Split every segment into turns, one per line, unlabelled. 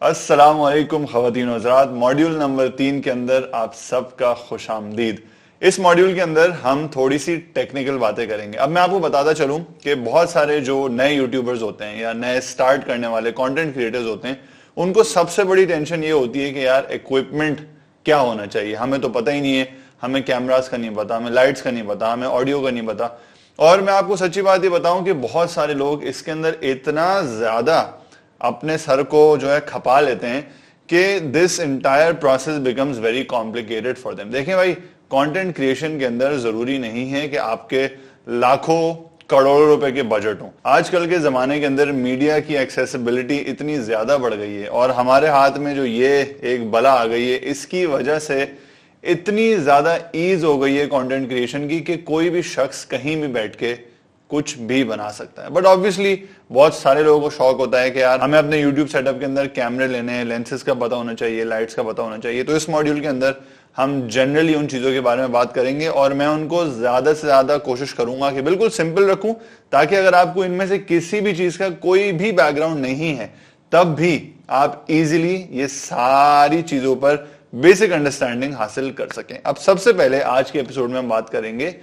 अस्सलामुअलैकुम ख़वातीन व हज़रात। मॉड्यूल नंबर 3 के अंदर आप सबका खुशामदीद। इस मॉड्यूल के अंदर हम थोड़ी सी टेक्निकल बातें करेंगे। अब मैं आपको बताता चलूं कि बहुत सारे जो नए यूट्यूबर्स होते हैं या नए स्टार्ट करने वाले कंटेंट क्रिएटर्स होते हैं, उनको सबसे बड़ी टेंशन ये होती है कि यार इक्विपमेंट क्या होना चाहिए। हमें तो पता ही नहीं है, हमें कैमरास का नहीं पता, हमें लाइट्स का नहीं पता, हमें ऑडियो का नहीं पता। और मैं आपको सच्ची बात ये बताऊं कि बहुत सारे लोग इसके अंदर इतना ज्यादा अपने सर को जो है खपा लेते हैं कि this entire process becomes very complicated for them. देखें भाई, कंटेंट क्रिएशन के अंदर जरूरी नहीं है कि आपके लाखों करोड़ों रुपए के बजट हो। आजकल के जमाने के अंदर मीडिया की एक्सेसिबिलिटी इतनी ज्यादा बढ़ गई है और हमारे हाथ में जो ये एक बला आ गई है, इसकी वजह से इतनी ज्यादा ईज हो गई है कंटेंट क्रिएशन की कि कोई भी शख्स कहीं भी बैठ के कुछ भी बना सकता है। बट ऑब्वियसली बहुत सारे लोगों को शौक होता है कि यार हमें अपने YouTube सेटअप के अंदर कैमरे लेने हैं, लेंसेज का पता होना चाहिए, लाइट्स का पता होना चाहिए। तो इस मॉड्यूल के अंदर हम जनरली उन चीजों के बारे में बात करेंगे और मैं उनको ज्यादा से ज्यादा कोशिश करूंगा कि बिल्कुल सिंपल रखूं, ताकि अगर आपको इनमें से किसी भी चीज का कोई भी बैकग्राउंड नहीं है, तब भी आप इजीली ये सारी चीजों पर बेसिक अंडरस्टैंडिंग हासिल कर सकें। अब सबसे पहले आज के एपिसोड में हम बात करेंगे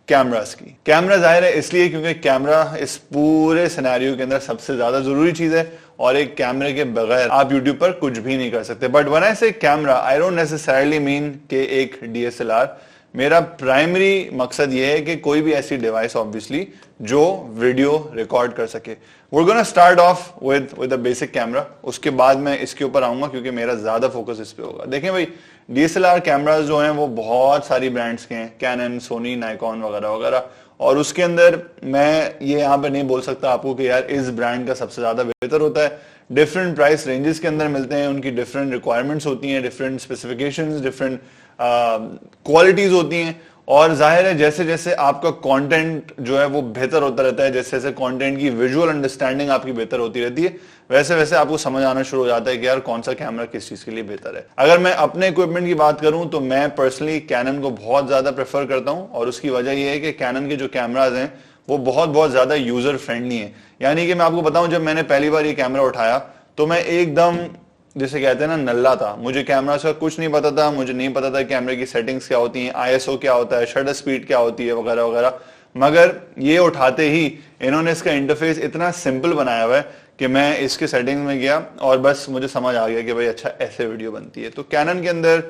कैमरास की। कैमरा जाहिर है इसलिए क्योंकि कैमरा इस पूरे सिनेरियो के अंदर सबसे ज्यादा जरूरी चीज है और एक कैमरे के बगैर आप यूट्यूब पर कुछ भी नहीं कर सकते। बट व्हेन आई से camera, I don't necessarily mean कि एक डीएसएलआर। मेरा प्राइमरी मकसद ये है कि कोई भी ऐसी डिवाइस ऑब्वियसली जो वीडियो रिकॉर्ड कर सके। We're gonna start off with a basic camera, उसके बाद मैं इसके ऊपर आऊंगा क्योंकि मेरा ज्यादा फोकस इस पे होगा। देखें भाई, डीएसएलआर कैमरास जो हैं वो बहुत सारी ब्रांड्स के हैं, कैनन, सोनी, नाइकॉन वगैरह वगैरह। और उसके अंदर मैं ये यहाँ पे नहीं बोल सकता आपको कि यार इस ब्रांड का सबसे ज्यादा बेहतर होता है। डिफरेंट प्राइस रेंजेस के अंदर मिलते हैं, उनकी डिफरेंट रिक्वायरमेंट्स होती हैं, डिफरेंट स्पेसिफिकेशंस, डिफरेंट क्वालिटीज होती हैं। और जाहिर है जैसे जैसे आपका कंटेंट जो है वो बेहतर होता रहता है, जैसे जैसे कंटेंट की विजुअल अंडरस्टैंडिंग आपकी बेहतर होती रहती है, वैसे वैसे आपको समझ आना शुरू हो जाता है कि यार कौन सा कैमरा किस चीज के लिए बेहतर है। अगर मैं अपने इक्विपमेंट की बात करूं तो मैं पर्सनली कैनन को बहुत ज्यादा प्रेफर करता हूं और उसकी वजह यह है कि कैनन के जो कैमराज हैं वो बहुत ज्यादा यूजर फ्रेंडली है। यानी कि मैं आपको बताऊं, जब मैंने पहली बार ये कैमरा उठाया तो मैं एकदम जिसे कहते हैं ना नल्ला था। मुझे कैमरा का कुछ नहीं पता था, मुझे नहीं पता था कैमरे की सेटिंग्स क्या होती हैं, आईएसओ क्या होता है, शटर स्पीड क्या होती है वगैरह वगैरह। मगर ये उठाते ही इन्होंने इसका इंटरफेस इतना सिंपल बनाया हुआ है कि मैं इसके सेटिंग में गया और बस मुझे समझ आ गया कि भाई अच्छा ऐसे वीडियो बनती है। तो कैनन के अंदर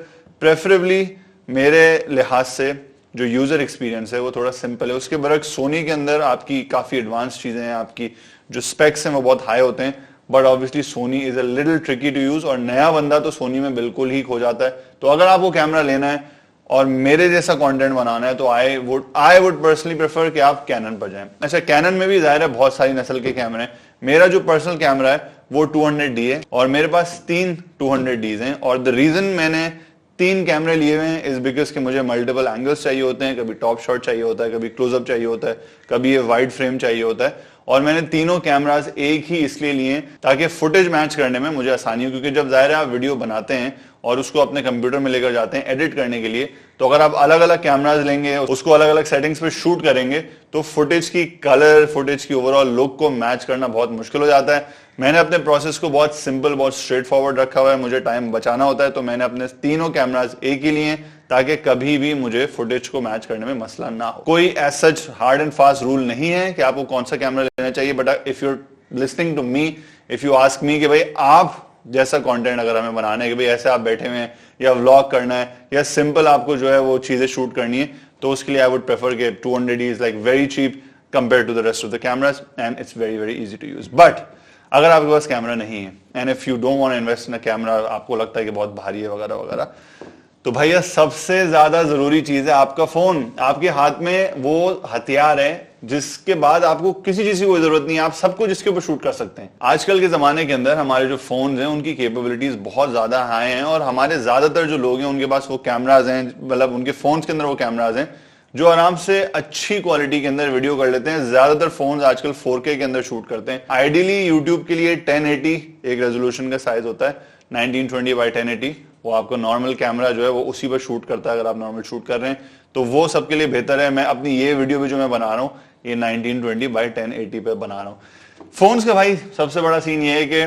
प्रेफरेबली मेरे लिहाज से जो यूजर एक्सपीरियंस है वो थोड़ा सिंपल है। उसके बरक्स सोनी के अंदर आपकी काफी एडवांस चीजें हैं, आपकी जो स्पेक्स हैं वो बहुत हाई होते हैं। But obviously Sony is a little tricky to use और नया बंदा तो सोनी में बिल्कुल ही खो जाता है। तो अगर आपको कैमरा लेना है और मेरे जैसा कंटेंट बनाना है तो आई वुड पर्सनली प्रेफर कि आप कैनन पर जाएं। अच्छा, कैनन में भी जाहिर है बहुत सारी नस्ल के कैमरे हैं। मेरा जो पर्सनल कैमरा है वो 200D है और मेरे पास 3 200Ds हैं। और द रीजन मैंने 3 कैमरे लिए हुए हैं इज बिकॉज कि मुझे मल्टीपल एंगल्स चाहिए होते हैं। कभी टॉप शॉट चाहिए होता है, कभी क्लोजअप चाहिए होता है, कभी ये वाइड फ्रेम चाहिए होता है। और मैंने तीनों कैमरास एक ही इसलिए लिए ताकि फुटेज मैच करने में मुझे आसानी हो, क्योंकि जब जाहिर है आप वीडियो बनाते हैं और उसको अपने कंप्यूटर में लेकर जाते हैं एडिट करने के लिए, तो अगर आप अलग अलग कैमरास लेंगे, उसको अलग अलग सेटिंग्स पे शूट करेंगे, तो फुटेज की कलर, फुटेज की ओवरऑल लुक को मैच करना बहुत मुश्किल हो जाता है। मैंने अपने प्रोसेस को बहुत सिंपल, बहुत स्ट्रेट फॉरवर्ड रखा हुआ है। मुझे टाइम बचाना होता है तो मैंने अपने तीनों कैमरास एक ही लिए ताकि कभी भी मुझे फुटेज को मैच करने में मसला ना हो। कोई as such hard and fast rule नहीं है कि आपको कौन सा कैमरा लेना चाहिए। But if you're listening to me, if you ask me कि भाई आप जैसा कंटेंट अगर हमें बनाना है कि भाई ऐसे आप बैठे हुए हैं या व्लॉग करना है या सिंपल आपको जो है वो चीजें शूट करनी है, तो उसके लिए आई वुड प्रेफर कि 200D is like very cheap compare to the rest of the cameras and it's very easy to use. But अगर आपके पास कैमरा नहीं है and if you don't want to invest in a camera, आपको लगता है कि बहुत भारी है वगैरह वगैरह, तो भैया सबसे ज्यादा जरूरी चीज है आपका फोन। आपके हाथ में वो हथियार है जिसके बाद आपको किसी चीज की कोई जरूरत नहीं है, आप सब कुछ इसके ऊपर शूट कर सकते हैं। आजकल के जमाने के अंदर हमारे जो फोन्स हैं उनकी कैपेबिलिटीज बहुत ज्यादा हाई हैं और हमारे ज्यादातर जो लोग हैं उनके पास वो कैमराज हैं, मतलब उनके फोन्स के अंदर वो कैमराज हैं जो आराम से अच्छी क्वालिटी के अंदर वीडियो कर लेते हैं। ज्यादातर फोन्स आजकल 4K के अंदर शूट करते हैं। आइडियली यूट्यूब के लिए 1080 एक रेजोल्यूशन का साइज होता है, 1920x1080। वो आपको नॉर्मल कैमरा जो है वो उसी पर शूट करता है अगर आप नॉर्मल शूट कर रहे हैं, तो वो सबके लिए बेहतर है। मैं अपनी ये वीडियो भी जो मैं बना रहा हूँ ये 1920x1080 पे बना रहा हूँ। फोन्स का भाई सबसे बड़ा सीन ये है कि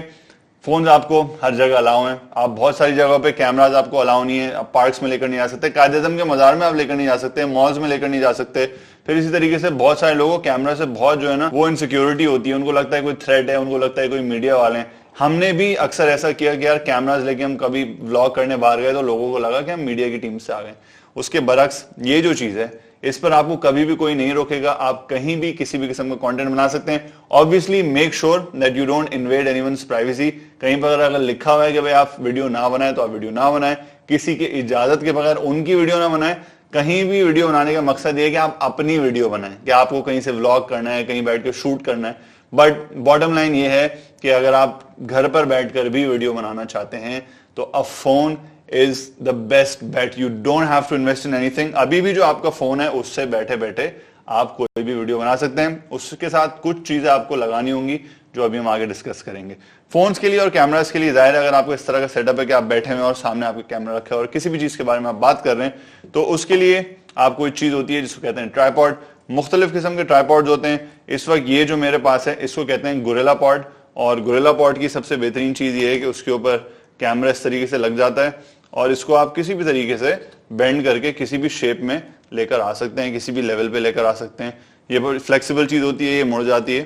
फोन आपको हर जगह अलाउ है, आप बहुत सारी जगहों पे कैमराज आपको अलाउ नहीं है, आप पार्क्स में लेकर नहीं जा सकते, कायदे-ए-आज़म के मजार में आप लेकर नहीं जा सकते, मॉल्स में लेकर नहीं जा सकते। फिर इसी तरीके से बहुत सारे लोगों को कैमरा से बहुत जो है ना वो इनसिक्योरिटी होती है, उनको लगता है कोई थ्रेट है, उनको लगता है कोई मीडिया वाले हैं। हमने भी अक्सर ऐसा किया कि यार कैमराज लेके हम कभी व्लॉग करने बाहर गए तो लोगों को लगा कि हम मीडिया की टीम से आ गए। उसके बरक्स ये जो चीज है इस पर आपको कभी भी कोई नहीं रोकेगा, आप कहीं भी किसी भी किस्म का कंटेंट बना सकते हैं। Obviously make sure that you don't invade anyone's privacy. कहीं पर अगर लिखा हुआ है कि भाई आप वीडियो ना बनाए तो आप वीडियो ना बनाए, किसी की इजाजत के बगैर उनकी वीडियो ना बनाए। कहीं भी वीडियो बनाने का मकसद ये है कि आप अपनी वीडियो बनाएं, कि आपको कहीं से व्लॉग करना है, कहीं बैठ के शूट करना है। बट बॉटम लाइन ये है कि अगर आप घर पर बैठकर भी वीडियो बनाना चाहते हैं तो a phone is the best bet. You don't have to invest in anything. अभी भी जो आपका फोन है उससे बैठे बैठे आप कोई भी वीडियो बना सकते हैं। उसके साथ कुछ चीजें आपको लगानी होंगी जो अभी हम आगे डिस्कस करेंगे। फोन्स के लिए और कैमरास के लिए जाहिर है अगर आपको इस तरह का सेटअप है कि आप बैठे हुए और सामने आपके कैमरा रखे और किसी भी चीज के बारे में आप बात कर रहे हैं तो उसके लिए आपको एक चीज होती है जिसको कहते हैं ट्राइपॉड। मुख्तलिफ किस्म के ट्राइपॉड्स होते हैं। इस वक्त ये जो मेरे पास है इसको कहते हैं गोरिल्ला पॉड। और गोरिल्ला पॉड की सबसे बेहतरीन चीज ये है कि उसके ऊपर कैमरा इस तरीके से लग जाता है और इसको आप किसी भी तरीके से बेंड करके किसी भी शेप में लेकर आ सकते हैं, किसी भी लेवल पे लेकर आ सकते हैं। ये बहुत फ्लेक्सिबल चीज होती है, ये मुड़ जाती है।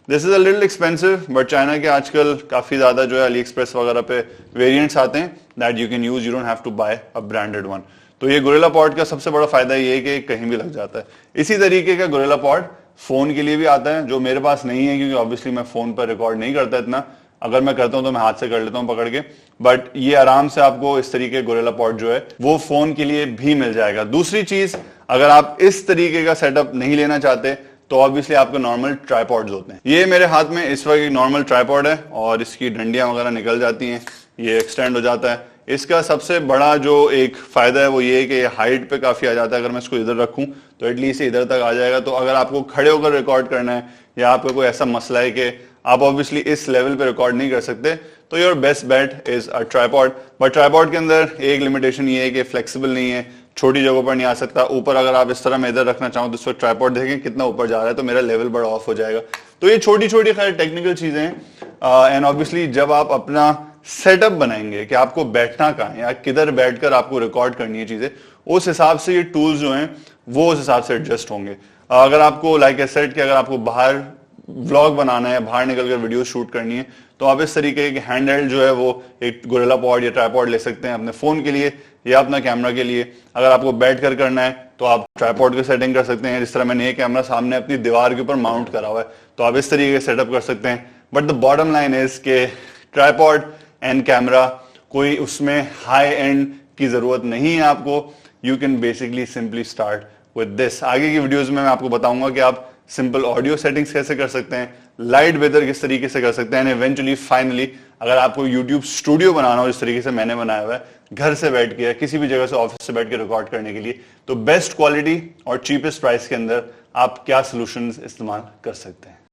This is a little expensive but China के आजकल काफी ज्यादा जो है अली एक्सप्रेस वगैरह पे वेरिएंट्स आते हैं that you can use, you don't have to buy a branded one. तो ये गोरिल्ला पॉड का सबसे बड़ा फायदा ये है कि कहीं भी लग जाता है। इसी तरीके का गोरिल्ला पॉड फोन के लिए भी आता है जो मेरे पास नहीं है क्योंकि ऑब्वियसली मैं फोन पर रिकॉर्ड नहीं करता इतना। अगर मैं करता हूं तो मैं हाथ से कर लेता हूं पकड़ के, बट ये आराम से आपको इस तरीके गोरिल्ला पॉड जो है वो फोन के लिए भी मिल जाएगा। दूसरी चीज, अगर आप इस तरीके का सेटअप नहीं लेना चाहते तो ऑब्वियसली आपको नॉर्मल ट्राइपॉड्स होते हैं। ये मेरे हाथ में इस वक्त एक नॉर्मल ट्राइपॉड है और इसकी डंडियां वगैरह निकल जाती हैं, ये एक्सटेंड हो जाता है। इसका सबसे बड़ा जो एक फायदा है वो ये है कि ये हाइट पे काफी आ जाता है। अगर मैं इसको इधर रखूं तो एटलीस्ट इधर तक आ जाएगा। तो अगर आपको खड़े होकर रिकॉर्ड करना है या आपका कोई ऐसा मसला है कि आप ऑब्वियसली इस लेवल पे रिकॉर्ड नहीं कर सकते तो your best bet is a tripod. But tripod के अंदर एक लिमिटेशन ये है कि फ्लेक्सिबल नहीं है, छोटी जगहों पर नहीं आ सकता। ऊपर अगर आप इस तरह मैं इधर रखना चाहूं तो इस वक्त ट्राइपॉड देखें कितना ऊपर जा रहा है तो मेरा लेवल बड़ा ऑफ हो जाएगा। तो ये छोटी छोटी खैर टेक्निकल चीजें हैं। एंड ऑब्वियसली जब आप अपना सेटअप बनाएंगे कि आपको बैठना कहाँ है या किधर बैठकर आपको रिकॉर्ड करनी है चीजें, उस हिसाब से ये टूल्स जो हैं वो उस हिसाब से एडजस्ट होंगे। अगर आपको लाइक ए सेट कि अगर आपको बाहर व्लॉग बनाना है, बाहर निकलकर वीडियो शूट करनी है तो आप इस तरीके के हैंड हेल्ड जो है वो एक गोरिल्ला पॉड या ट्राइपॉड ले सकते हैं अपने फोन के लिए या अपना कैमरा के लिए। अगर आपको बैठ कर करना है तो आप ट्राइपॉड की सेटिंग कर सकते हैं। जिस तरह मैंने ये कैमरा सामने अपनी दीवार के ऊपर माउंट करा हुआ है तो आप इस तरीके से सेटअप कर सकते हैं। But the bottom line is के ट्राइपॉड एंड कैमरा कोई उसमें हाई एंड की जरूरत नहीं है आपको। You can basically simply start with this. आगे की वीडियोस में मैं आपको बताऊंगा कि आप सिंपल ऑडियो सेटिंग्स कैसे कर सकते हैं, लाइट वेदर किस तरीके से कर सकते हैं, इवेंचुअली फाइनली अगर आपको यूट्यूब स्टूडियो बनाना हो जिस तरीके से मैंने बनाया हुआ है घर से बैठ के किसी भी जगह से ऑफिस से बैठ के रिकॉर्ड करने के लिए, तो बेस्ट क्वालिटी और चीपेस्ट प्राइस के अंदर आप क्या सॉल्यूशंस इस्तेमाल कर सकते हैं।